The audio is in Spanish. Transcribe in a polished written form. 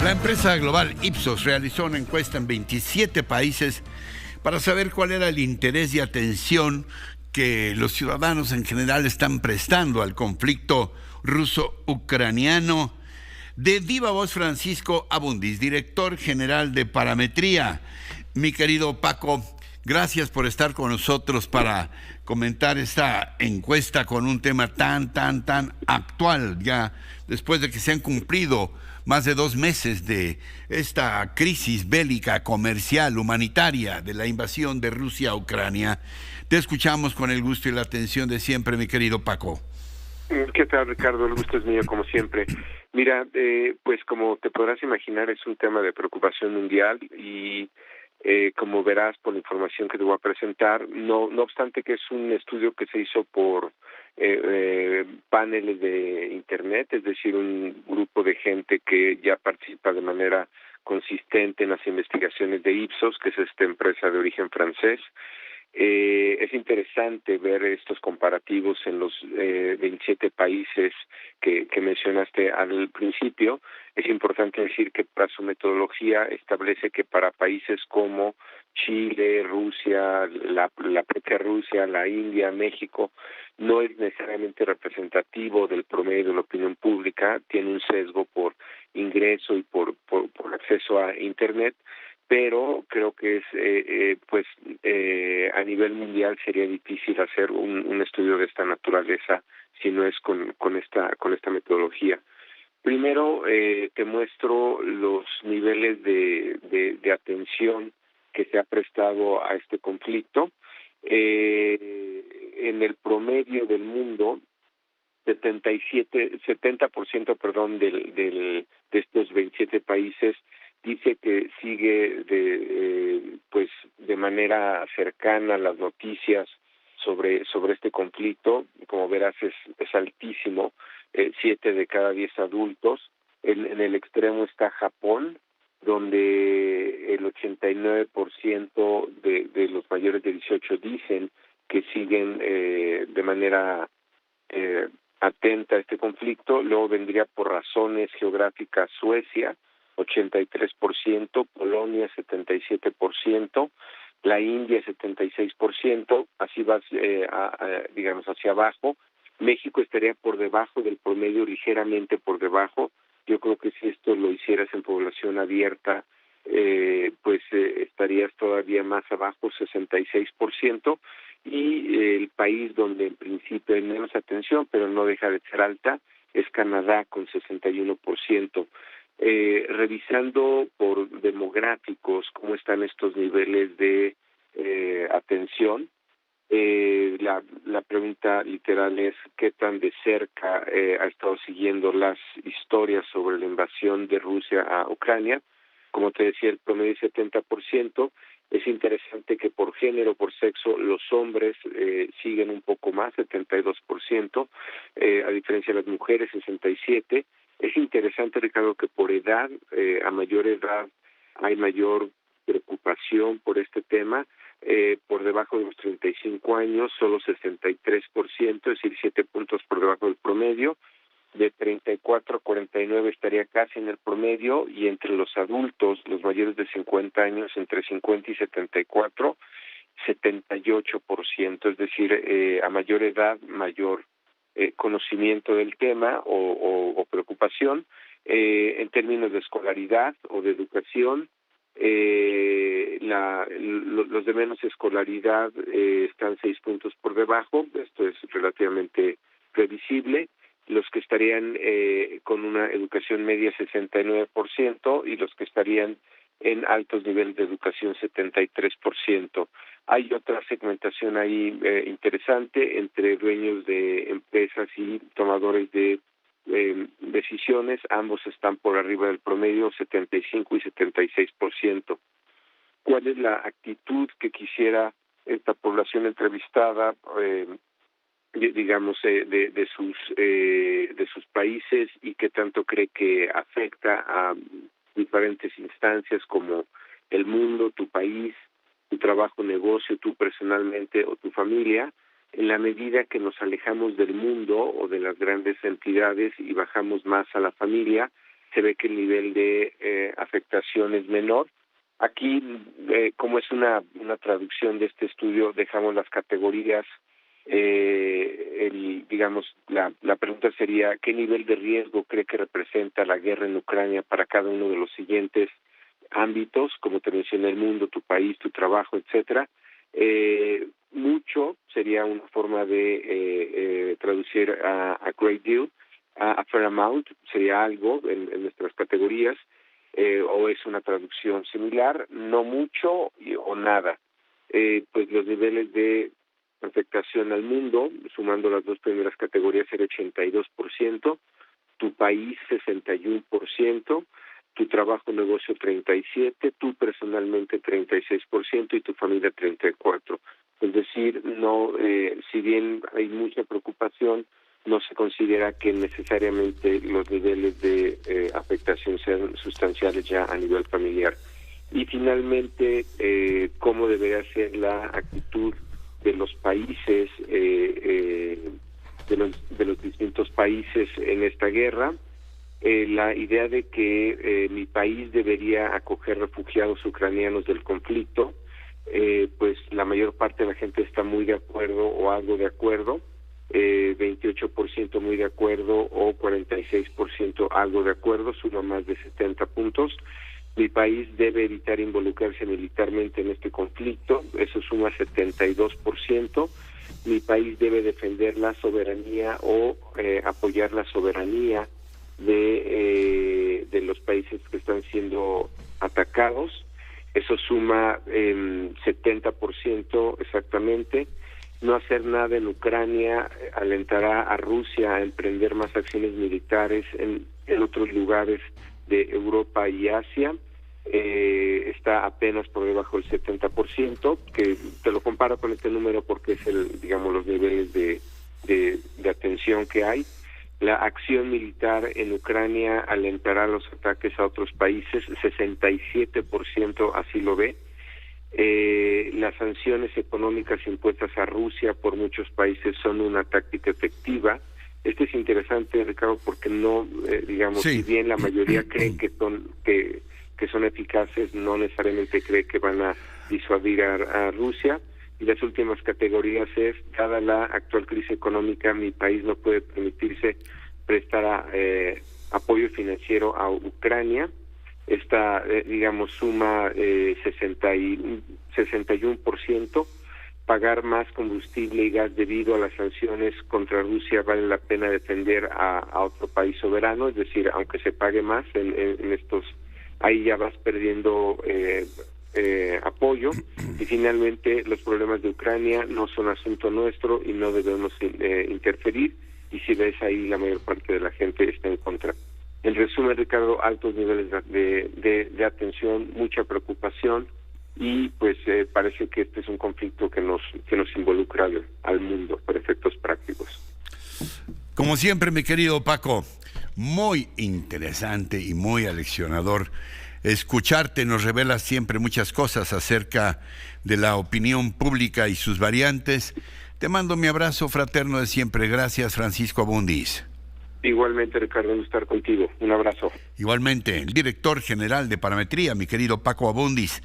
La empresa global Ipsos realizó una encuesta en 27 países para saber cuál era el interés y atención que los ciudadanos en general están prestando al conflicto ruso-ucraniano. De viva voz, Francisco Abundis, director general de Parametría. Mi querido Paco, gracias por estar con nosotros para comentar esta encuesta con un tema tan actual, ya después de que se han cumplido más de 2 meses de esta crisis bélica, comercial, humanitaria, de la invasión de Rusia a Ucrania. Te escuchamos con el gusto y la atención de siempre, mi querido Paco. ¿Qué tal, Ricardo? El gusto es mío, como siempre. Mira, pues como te podrás imaginar, es un tema de preocupación mundial y como verás por la información que te voy a presentar, no obstante que es un estudio que se hizo por paneles de Internet, es decir, un grupo de gente que ya participa de manera consistente en las investigaciones de Ipsos, que es esta empresa de origen francés. Es interesante ver estos comparativos en los 27 países que mencionaste al principio. Es importante decir que para su metodología establece que para países como Chile, Rusia, la propia Rusia, la India, México, no es necesariamente representativo del promedio de la opinión pública, tiene un sesgo por ingreso y por acceso a Internet, pero creo que es a nivel mundial sería difícil hacer un estudio de esta naturaleza si no es con esta metodología. Primero te muestro los niveles de atención que se ha prestado a este conflicto. En el promedio del mundo, 70% de estos 27 países dice que sigue de manera cercana las noticias sobre este conflicto. Como verás, es altísimo. 7 de cada 10 adultos. En el extremo está Japón, donde el 89% de los mayores de 18 dicen que siguen de manera atenta a este conflicto. Luego vendría por razones geográficas Suecia, 83%, Polonia 77%, la India 76%, así vas digamos hacia abajo. México estaría por debajo del promedio, ligeramente por debajo. Yo creo que si esto lo hicieras en población abierta, estarías todavía más abajo, 66%, y el país donde en principio hay menos atención, pero no deja de ser alta, es Canadá con 61%. Revisando por demográficos cómo están estos niveles de atención, la pregunta literal es qué tan de cerca ha estado siguiendo las historias sobre la invasión de Rusia a Ucrania. Como te decía, el promedio es 70%. Es interesante que por género, por sexo, los hombres siguen un poco más, 72%, a diferencia de las mujeres, 67%. Es interesante, Ricardo, que por edad, a mayor edad, hay mayor preocupación por este tema. Por debajo de los 35 años, solo 63%, es decir, 7 puntos por debajo del promedio. De 34 a 49 estaría casi en el promedio, y entre los adultos, los mayores de 50 años, entre 50 y 74, 78%, es decir, a mayor edad, mayor conocimiento del tema o preocupación. En términos de escolaridad o de educación, los de menos escolaridad están 6 puntos por debajo. Esto es relativamente previsible. Los que estarían con una educación media, 69%, y los que estarían en altos niveles de educación, 73%. Hay otra segmentación ahí interesante entre dueños de empresas y tomadores de decisiones. Ambos están por arriba del promedio, 75 y 76%. ¿Cuál es la actitud que quisiera esta población entrevistada, de sus países, y qué tanto cree que afecta a diferentes instancias como el mundo, tu país, tu trabajo, negocio, tú personalmente o tu familia? En la medida que nos alejamos del mundo o de las grandes entidades y bajamos más a la familia, se ve que el nivel de afectación es menor. Aquí, como es una traducción de este estudio, dejamos las categorías. Digamos, la pregunta sería, ¿qué nivel de riesgo cree que representa la guerra en Ucrania para cada uno de los siguientes ámbitos, como te mencioné, el mundo, tu país, tu trabajo, etcétera? Mucho sería una forma de traducir a great deal, a fair amount sería algo en nuestras categorías, o es una traducción similar, no mucho o nada. Pues los niveles de afectación al mundo, sumando las dos primeras categorías, era 82%, tu país 61%, tu trabajo negocio 37%, tú personalmente 36% y tu familia 34%. Es decir, no, si bien hay mucha preocupación, no se considera que necesariamente los niveles de afectación sean sustanciales ya a nivel familiar. Y finalmente, cómo debería ser la actitud de los países, de los distintos países en esta guerra. La idea de que mi país debería acoger refugiados ucranianos del conflicto, pues la mayor parte de la gente está muy de acuerdo o algo de acuerdo, 28% muy de acuerdo o 46% algo de acuerdo, suma más de 70 puntos. Mi país debe evitar involucrarse militarmente en este conflicto, eso suma 72%. Mi país debe defender la soberanía o apoyar la soberanía de los países que están siendo atacados, eso suma 70% exactamente. No hacer nada en Ucrania alentará a Rusia a emprender más acciones militares en otros lugares de Europa y Asia. Está apenas por debajo del 70%, que te lo comparo con este número porque es los niveles de atención que hay. La acción militar en Ucrania alentará los ataques a otros países, 67% así lo ve. Las sanciones económicas impuestas a Rusia por muchos países son una táctica efectiva. Esto es interesante, Ricardo, porque no, sí, si bien la mayoría creen que son eficaces, no necesariamente cree que van a disuadir a Rusia. Y las últimas categorías es, dada la actual crisis económica, mi país no puede permitirse prestar apoyo financiero a Ucrania. Esta, suma 61%. Pagar más combustible y gas debido a las sanciones contra Rusia vale la pena defender a otro país soberano, es decir, aunque se pague más en estos, ahí ya vas perdiendo apoyo. Y finalmente, los problemas de Ucrania no son asunto nuestro y no debemos interferir, y si ves ahí la mayor parte de la gente está en contra. En resumen, Ricardo, altos niveles de atención, mucha preocupación, y pues parece que este es un conflicto que nos involucra al mundo por efectos prácticos. Como siempre, mi querido Paco, muy interesante y muy aleccionador. Escucharte nos revela siempre muchas cosas acerca de la opinión pública y sus variantes. Te mando mi abrazo fraterno de siempre. Gracias, Francisco Abundis. Igualmente, Ricardo, un estar contigo. Un abrazo. Igualmente, el director general de Parametría, mi querido Paco Abundis.